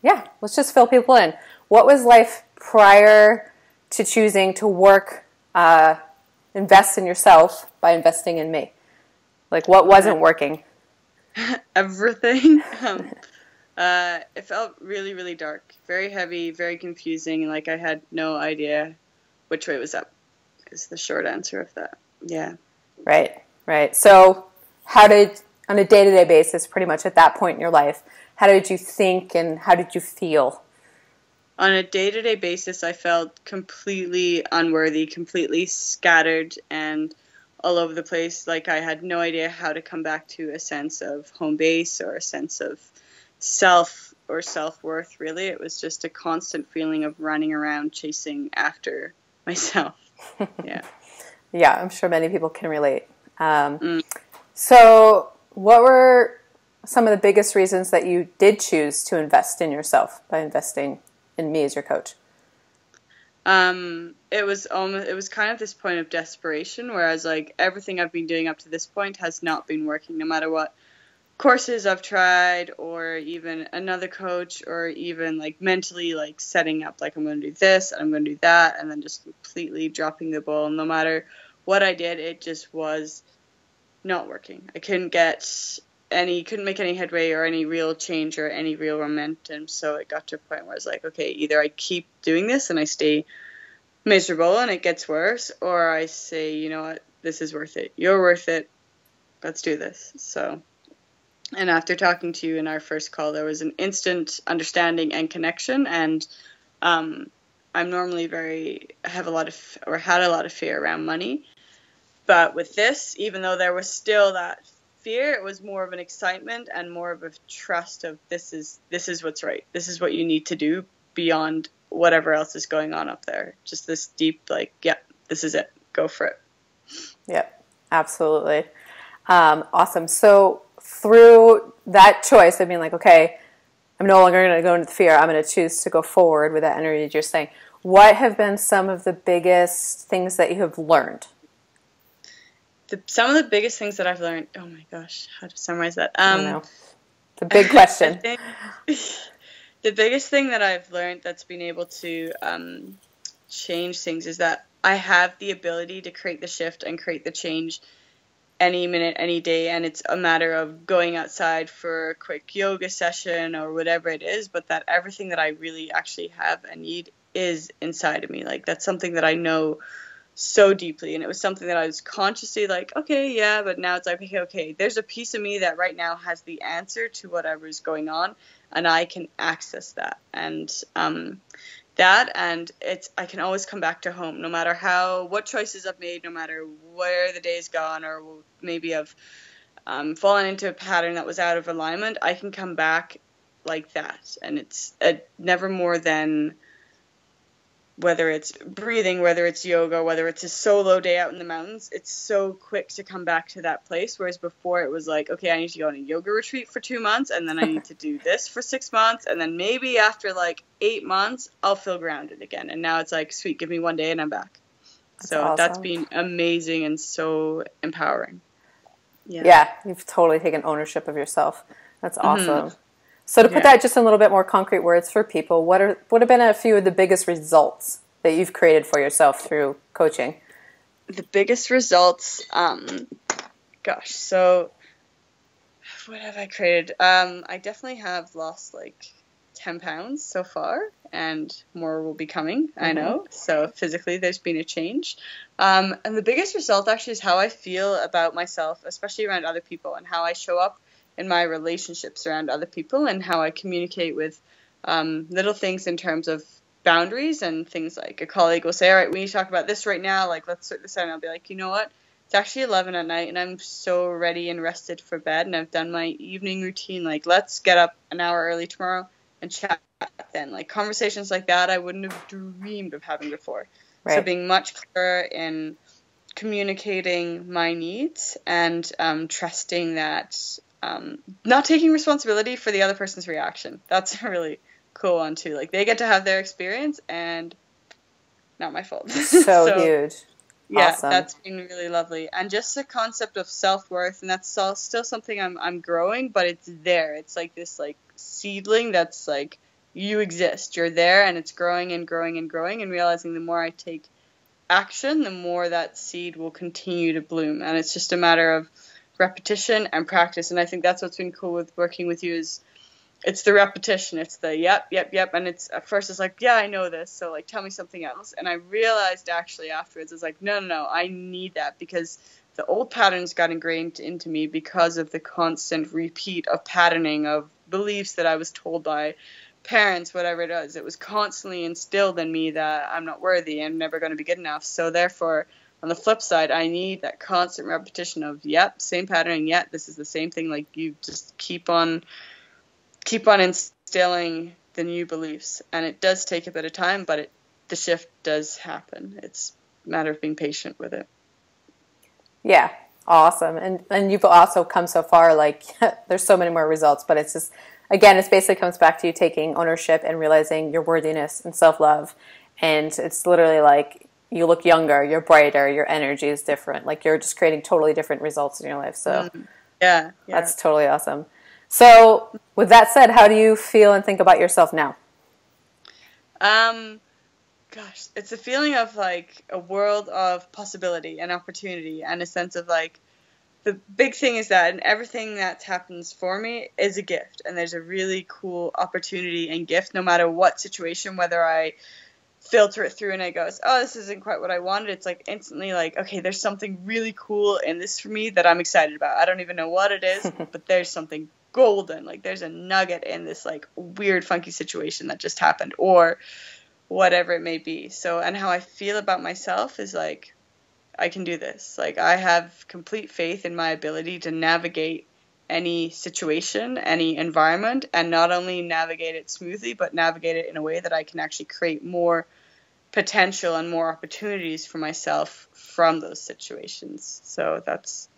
Yeah, let's just fill people in. What was life prior to choosing to work, invest in yourself by investing in me? Like, what wasn't working? Everything. It felt really, really dark, very heavy, very confusing, and like I had no idea which way was up, is the short answer of that. Yeah. Right. So how did, on a day-to-day basis, pretty much at that point in your life, how did you think and how did you feel? On a day-to-day basis, I felt completely unworthy, completely scattered and all over the place. Like I had no idea how to come back to a sense of home base or a sense of self or self-worth, really. It was just a constant feeling of running around chasing after myself. Yeah. Yeah, I'm sure many people can relate. Mm. So what were some of the biggest reasons that you did choose to invest in yourself by investing in me as your coach? It was kind of this point of desperation, whereas like everything I've been doing up to this point has not been working, no matter what courses I've tried, or even another coach, or even like mentally like setting up like I'm going to do this and I'm going to do that, and then just completely dropping the ball. No matter what I did, it just was not working. I couldn't make any headway or any real change or any real momentum. So it got to a point where I was like, okay, either I keep doing this and I stay miserable and it gets worse, or I say, you know what, this is worth it. You're worth it. Let's do this. So, and after talking to you in our first call, there was an instant understanding and connection. And I'm normally had a lot of fear around money. But with this, even though there was still that fear, it was more of an excitement and more of a trust of this is what's right. This is what you need to do beyond whatever else is going on up there. Just this deep, like, yeah, this is it. Go for it. Yep, absolutely. Awesome. So through that choice, I mean, like, okay, I'm no longer going to go into the fear. I'm going to choose to go forward with that energy you're saying. What have been some of the biggest things that you have learned? Some of the biggest things that I've learned, oh my gosh, how to summarize that? I don't know. It's a big question. The biggest thing that I've learned that's been able to change things is that I have the ability to create the shift and create the change any minute, any day, and it's a matter of going outside for a quick yoga session or whatever it is, but that everything that I really actually have and need is inside of me. Like, that's something that I know so deeply, and it was something that I was consciously like, okay, yeah, but now it's like, okay, there's a piece of me that right now has the answer to whatever is going on, and I can access that, and I can always come back to home, no matter what choices I've made, no matter where the day's gone, or maybe I've fallen into a pattern that was out of alignment. I can come back like that, and it's never more than, whether it's breathing, whether it's yoga, whether it's a solo day out in the mountains, it's so quick to come back to that place. Whereas before it was like, okay, I need to go on a yoga retreat for 2 months, and then I need to do this for 6 months, and then maybe after like 8 months, I'll feel grounded again. And now it's like, sweet, give me 1 day and I'm back. That's been amazing and so empowering. Yeah, you've totally taken ownership of yourself. That's awesome. Mm-hmm. So to put that just in a little bit more concrete words for people, what have been a few of the biggest results that you've created for yourself through coaching? The biggest results, so what have I created? I definitely have lost like 10 pounds so far, and more will be coming, I know. So physically there's been a change. And the biggest result actually is how I feel about myself, especially around other people, and how I show up in my relationships around other people, and how I communicate with little things in terms of boundaries, and things like a colleague will say, all right, we need to talk about this right now, like let's sort this out, and I'll be like, you know what, it's actually 11 at night and I'm so ready and rested for bed, and I've done my evening routine, like let's get up an hour early tomorrow and chat then. Like conversations like that I wouldn't have dreamed of having before. Right. So being much clearer in communicating my needs, and trusting that, not taking responsibility for the other person's reaction. That's a really cool one too. Like they get to have their experience and not my fault. So huge. Yeah, awesome. That's been really lovely. And just the concept of self-worth, and that's still something I'm growing, but it's there. It's like this like seedling that's like you exist. You're there, and it's growing and growing and growing, and realizing the more I take action, the more that seed will continue to bloom. And it's just a matter of repetition and practice. And I think that's what's been cool with working with you is it's the repetition. It's the yep. And it's at first it's like, yeah, I know this. So like, tell me something else. And I realized actually afterwards, it's like, no, I need that because the old patterns got ingrained into me because of the constant repeat of patterning of beliefs that I was told by parents, whatever it is. It was constantly instilled in me that I'm not worthy, I'm never going to be good enough. So therefore, on the flip side, I need that constant repetition of, yep, same pattern, yet this is the same thing. Like you just keep on instilling the new beliefs. And it does take a bit of time, but the shift does happen. It's a matter of being patient with it. Yeah, awesome. And you've also come so far, like there's so many more results, but it's just, again, it basically comes back to you taking ownership and realizing your worthiness and self-love. And it's literally like you look younger, you're brighter, your energy is different. Like you're just creating totally different results in your life. So yeah. That's totally awesome. So with that said, how do you feel and think about yourself now? Gosh, it's a feeling of like a world of possibility and opportunity and a sense of like, the big thing is that and everything that happens for me is a gift, and there's a really cool opportunity and gift no matter what situation, whether I filter it through and I go, oh, this isn't quite what I wanted. It's like instantly like, okay, there's something really cool in this for me that I'm excited about. I don't even know what it is, but there's something golden. Like there's a nugget in this like weird, funky situation that just happened or whatever it may be. So, and how I feel about myself is like, I can do this. Like I have complete faith in my ability to navigate any situation, any environment, and not only navigate it smoothly, but navigate it in a way that I can actually create more potential and more opportunities for myself from those situations. So that's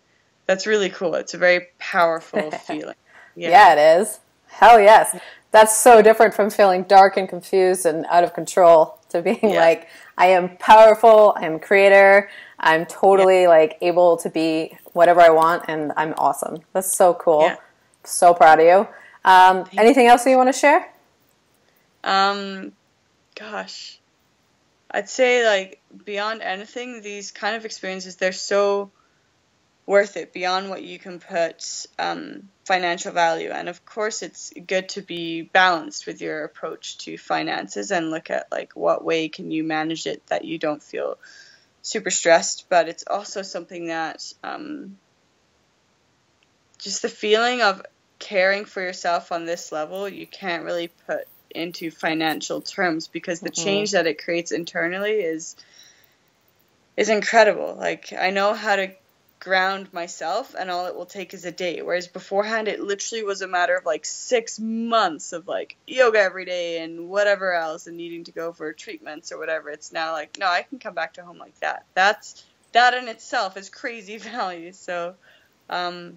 really cool. It's a very powerful feeling. Yeah, it is. Hell yes. That's so different from feeling dark and confused and out of control to being like, I am powerful, I am a creator, I'm totally like able to be whatever I want, and I'm awesome. That's so cool. Yeah. So proud of you. Anything else that you want to share? Gosh. I'd say like beyond anything, these kind of experiences, they're so worth it beyond what you can put financial value. And of course it's good to be balanced with your approach to finances and look at like what way can you manage it that you don't feel super stressed. But it's also something that just the feeling of caring for yourself on this level, you can't really put into financial terms because the change that it creates internally is incredible. Like I know how to ground myself and all it will take is a day, whereas beforehand it literally was a matter of like 6 months of like yoga every day and whatever else and needing to go for treatments or whatever. It's now like, no, I can come back to home like that. That in itself is crazy value. So the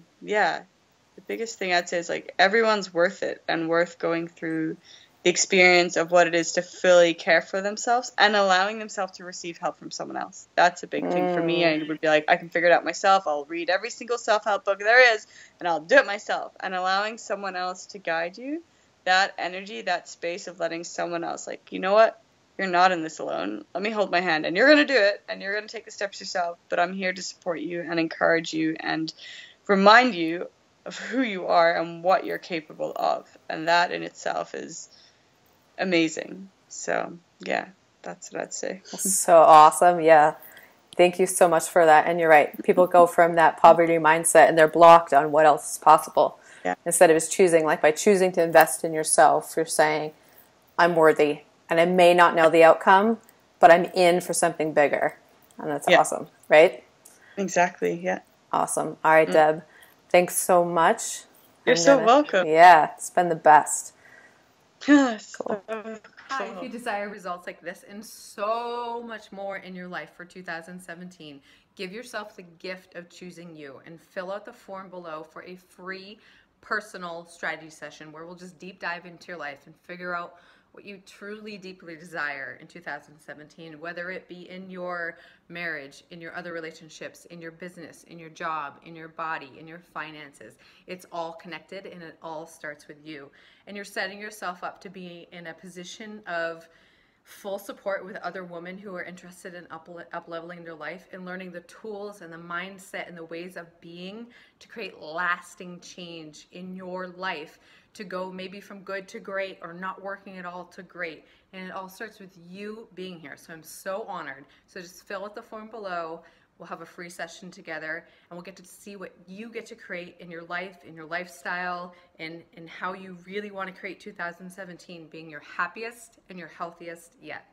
biggest thing I'd say is like everyone's worth it and worth going through the experience of what it is to fully care for themselves and allowing themselves to receive help from someone else. That's a big thing for me. I would be like, I can figure it out myself. I'll read every single self-help book there is and I'll do it myself. And allowing someone else to guide you, that energy, that space of letting someone else like, you know what? You're not in this alone. Let me hold my hand and you're going to do it and you're going to take the steps yourself, but I'm here to support you and encourage you and remind you of who you are and what you're capable of. And that in itself is amazing. So yeah, that's what I'd say. So awesome. Yeah, thank you so much for that. And you're right, people go from that poverty mindset and they're blocked on what else is possible. Instead of just choosing, like by choosing to invest in yourself, you're saying I'm worthy and I may not know the outcome, but I'm in for something bigger. And that's awesome, right? Exactly. Yeah. Awesome. All right, Deb, thanks so much. You're so welcome. Yeah, it's been the best. Cool. Hi, if you desire results like this and so much more in your life for 2017, give yourself the gift of choosing you and fill out the form below for a free personal strategy session where we'll just deep dive into your life and figure out what you truly deeply desire in 2017, whether it be in your marriage, in your other relationships, in your business, in your job, in your body, in your finances. It's all connected and it all starts with you. And you're setting yourself up to be in a position of full support with other women who are interested in up-leveling their life and learning the tools and the mindset and the ways of being to create lasting change in your life, to go maybe from good to great or not working at all to great. And it all starts with you being here. So I'm so honored. So just fill out the form below. We'll have a free session together and we'll get to see what you get to create in your life, in your lifestyle, and how you really want to create 2017 being your happiest and your healthiest yet.